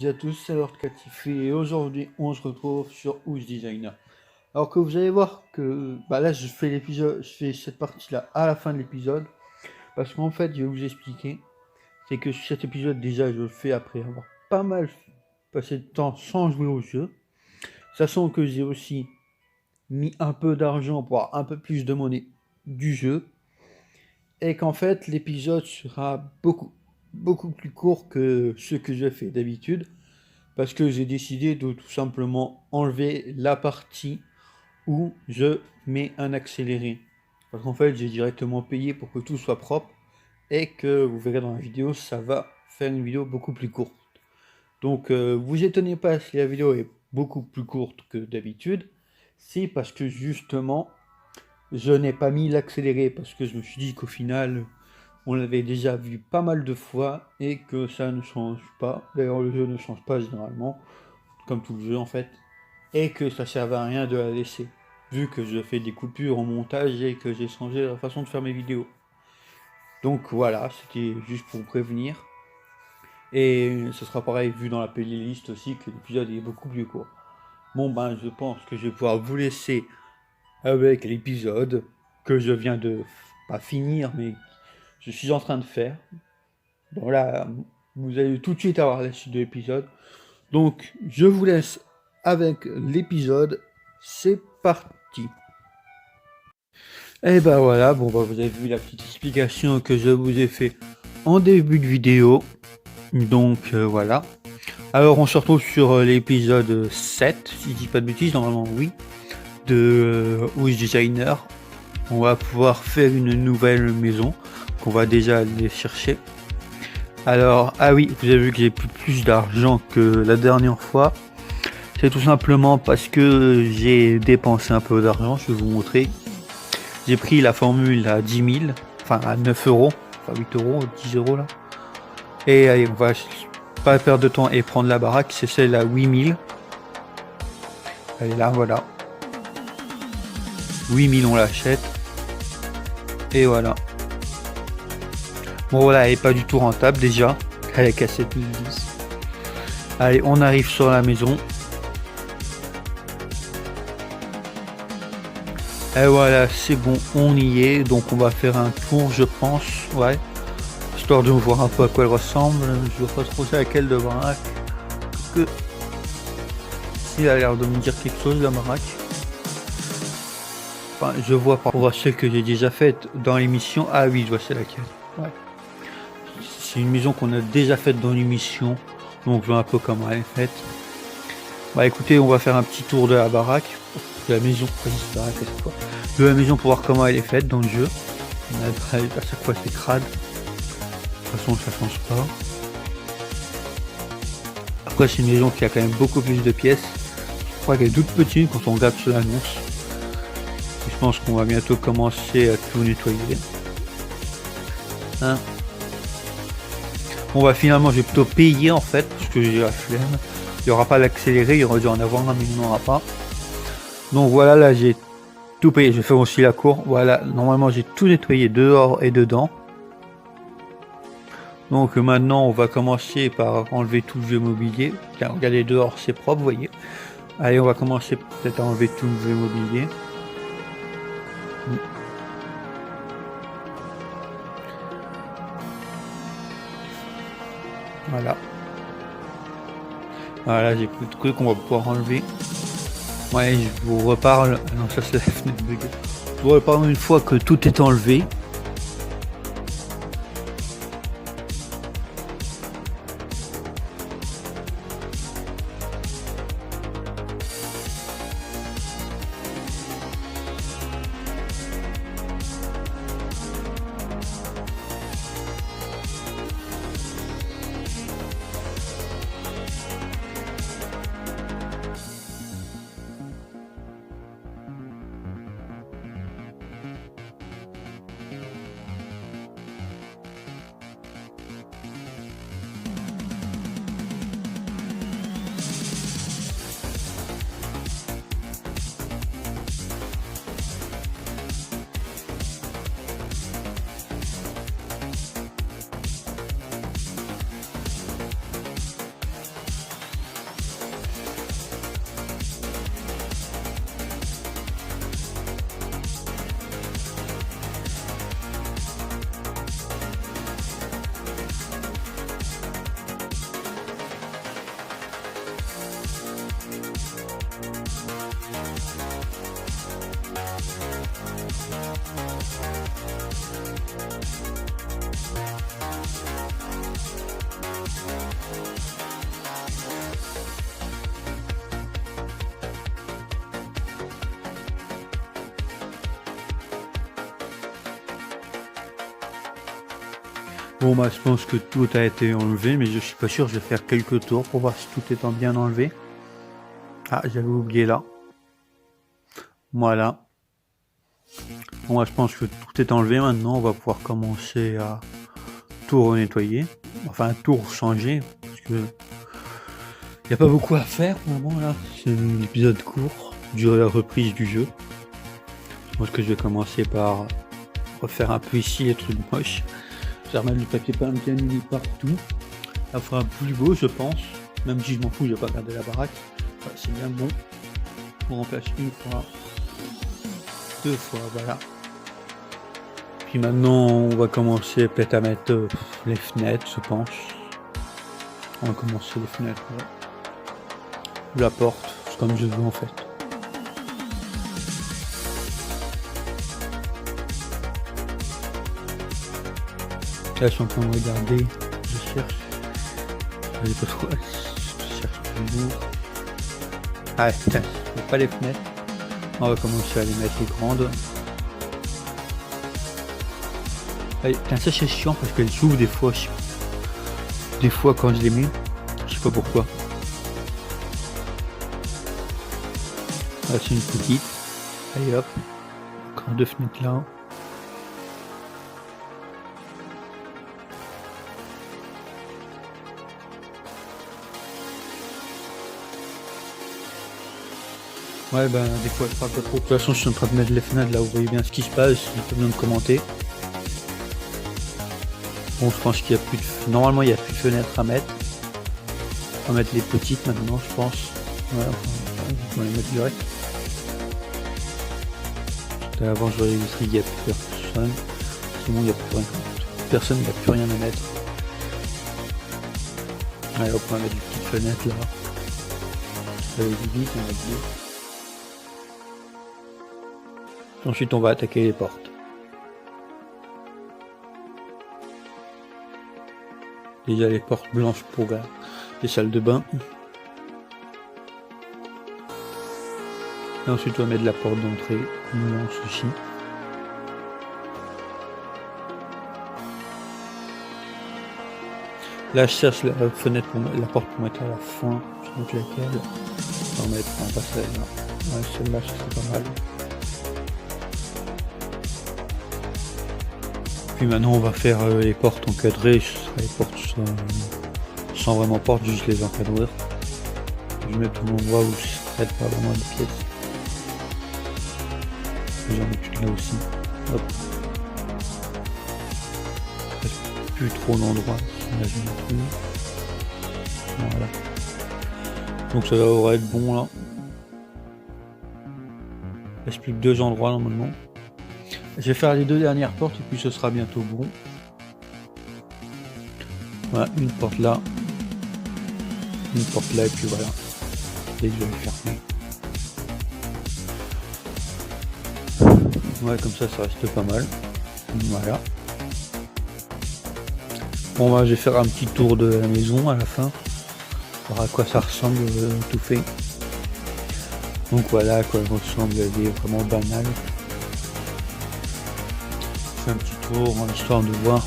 à tous, c'est Lord Catifé et aujourd'hui on se retrouve sur Who's Designer. Alors que vous allez voir que là je fais cette partie-là à la fin de l'épisode parce qu'en fait je vais vous expliquer, c'est que cet épisode déjà je le fais après avoir pas mal passé de temps sans jouer au jeu, sachant que j'ai aussi mis un peu d'argent pour avoir un peu plus de monnaie du jeu et qu'en fait l'épisode sera beaucoup plus court que ce que je fais d'habitude. Parce que j'ai décidé de tout simplement enlever la partie où je mets un accéléré. Parce qu'en fait, j'ai directement payé pour que tout soit propre et que vous verrez dans la vidéo, ça va faire une vidéo beaucoup plus courte. Donc, vous étonnez pas si la vidéo est beaucoup plus courte que d'habitude. C'est parce que justement, je n'ai pas mis l'accéléré parce que je me suis dit qu'au final, on l'avait déjà vu pas mal de fois et que ça ne change pas. D'ailleurs, le jeu ne change pas généralement, comme tout le jeu en fait, et que ça servait à rien de la laisser, vu que je fais des coupures en montage et que j'ai changé la façon de faire mes vidéos. Donc voilà, c'était juste pour prévenir. Et ce sera pareil vu dans la playlist aussi que l'épisode est beaucoup plus court. Bon je pense que je vais pouvoir vous laisser avec l'épisode que je viens de pas finir mais je suis en train de faire. Donc là, vous allez tout de suite avoir la suite de l'épisode. Donc, je vous laisse avec l'épisode. C'est parti. Et voilà, vous avez vu la petite explication que je vous ai fait en début de vidéo. Donc, voilà. Alors, on se retrouve sur l'épisode 7, si je dis pas de bêtises, normalement oui, de Who's Designer. On va pouvoir faire une nouvelle maison qu'on va déjà aller chercher. Alors, ah oui, vous avez vu que j'ai plus d'argent que la dernière fois. C'est tout simplement parce que j'ai dépensé un peu d'argent, je vais vous montrer. J'ai pris la formule à 10 000, enfin à 9 euros, enfin 8 euros, 10 euros là. Et allez, on va pas perdre de temps et prendre la baraque, c'est celle à 8 000. Allez là, voilà. 8 000 on l'achète. Et voilà. Bon voilà, elle est pas du tout rentable déjà. Elle est cassée plus de 10. Allez, on arrive sur la maison. Et voilà, c'est bon, on y est. Donc on va faire un tour, je pense. Ouais. Histoire de voir un peu à quoi elle ressemble. Je vois pas trop c'est laquelle de baraque. Que si elle a l'air de me dire quelque chose la baraque. Enfin, je vois par rapport à celle que j'ai déjà faite dans l'émission. Ah oui, je vois c'est laquelle. Ouais. C'est une maison qu'on a déjà faite dans l'émission. Donc je vois un peu comment elle est faite. Écoutez, on va faire un petit tour de la baraque. De la maison, de la maison pour voir comment elle est faite dans le jeu. À chaque fois c'est crade. De toute façon ça change pas. Après c'est une maison qui a quand même beaucoup plus de pièces. Je crois qu'elle est toute petite quand on regarde sur l'annonce. Je pense qu'on va bientôt commencer à tout nettoyer. Hein. Bon finalement je vais plutôt payer en fait parce que j'ai la flemme. Il n'y aura pas l'accéléré, il y aurait dû en avoir un mais il n'y en aura pas. Donc voilà, là j'ai tout payé, je fais aussi la cour. Voilà, normalement j'ai tout nettoyé dehors et dedans. Donc maintenant on va commencer par enlever tout le vieux mobilier. Tiens, regardez dehors, c'est propre, vous voyez. Allez, on va commencer peut-être à enlever tout le vieux mobilier. Voilà. Voilà, j'ai plus de trucs qu'on va pouvoir enlever. Ouais, je vous reparle. Non, ça c'est la fenêtre buguée. Je vous reparle une fois que tout est enlevé. Bon bah je pense que tout a été enlevé, mais je suis pas sûr, je vais faire quelques tours pour voir si tout est bien enlevé. Ah, j'avais oublié là. Voilà. Bon bah je pense que tout est enlevé maintenant, on va pouvoir commencer à tout renettoyer. Enfin tout changer, parce que il n'y a pas beaucoup à faire pour le moment là. C'est un épisode court, de la reprise du jeu. Je pense que je vais commencer par refaire un peu ici les trucs moches. Je vais remettre du papier peint bien mis partout. Ça fera plus beau je pense. Même si je m'en fous, je vais pas garder la baraque. Enfin, c'est bien bon. On remplace une fois. 2 fois, voilà. Puis maintenant on va commencer peut-être à mettre les fenêtres je pense. On va commencer les fenêtres. Ouais. La porte, c'est comme je veux en fait. Là je suis en train de regarder, je cherche. Je sais pas trop, je cherche toujours. Ah putain, je vois pas les fenêtres. On va commencer à les mettre les grandes. Allez, putain, ça c'est chiant parce qu'elles s'ouvrent des fois. Des fois quand je les mets, je sais pas pourquoi. Là c'est une petite. Allez hop. Encore 2 fenêtres là. Ouais ben des fois je parle pas trop. De toute façon je suis en train de mettre les fenêtres là, vous voyez bien ce qui se passe, il n'y a pas besoin de commenter. Bon je pense qu'il y a plus de. Normalement il n'y a plus de fenêtres à mettre. On va mettre les petites maintenant je pense. Ouais, on va les mettre direct. Avant je voyais qu'il n'y a plus personne. Sinon il n'y a plus rien. Personne, il n'y a plus rien à mettre. Allez hop, on va mettre des petites fenêtres là. Ça va vite, on va dire. Ensuite on va attaquer les portes. Déjà les portes blanches pour les salles de bain. Et ensuite on va mettre la porte d'entrée, non souci. Là je cherche la fenêtre pour la porte pour mettre à la fin. Je sais pas laquelle. On va mettre un passage là. Ouais, celle-là c'est pas mal. Puis maintenant on va faire les portes encadrées, ce sera les portes sans vraiment porte, juste les encadreurs. Je mets tout l'endroit où je serai pas vraiment une pièce. J'en ai plus là aussi. Hop. Plus trop d'endroits. Voilà. Donc ça devrait être bon là. Il reste plus que 2 endroits normalement. Je vais faire les 2 dernières portes et puis ce sera bientôt bon. Voilà, une porte là. Une porte là et puis voilà. Et je vais le fermer. Ouais, comme ça reste pas mal. Voilà. Bon bah je vais faire un petit tour de la maison à la fin. Voir à quoi ça ressemble tout fait. Donc voilà à quoi elle ressemble, elle est vraiment banale. Je fais un petit tour en histoire de voir.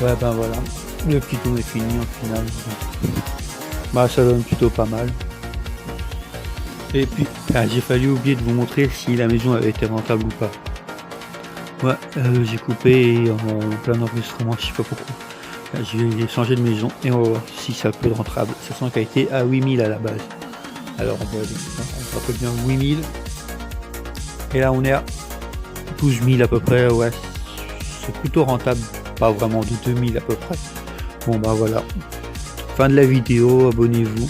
Ouais ben voilà, le petit tour est fini en final. Bah ça donne plutôt pas mal. Et puis j'ai failli oublier de vous montrer si la maison avait été rentable ou pas. Ouais, j'ai coupé en plein enregistrement, je sais pas pourquoi. Je vais changer de maison et on va voir si ça peut être rentable. Ça sent qu'elle a été à 8000 à la base. Alors on va bien 8000. Et là on est à 12 000 à peu près, ouais. C'est plutôt rentable, pas vraiment de 2000 à peu près. Bon bah voilà. Fin de la vidéo, abonnez-vous.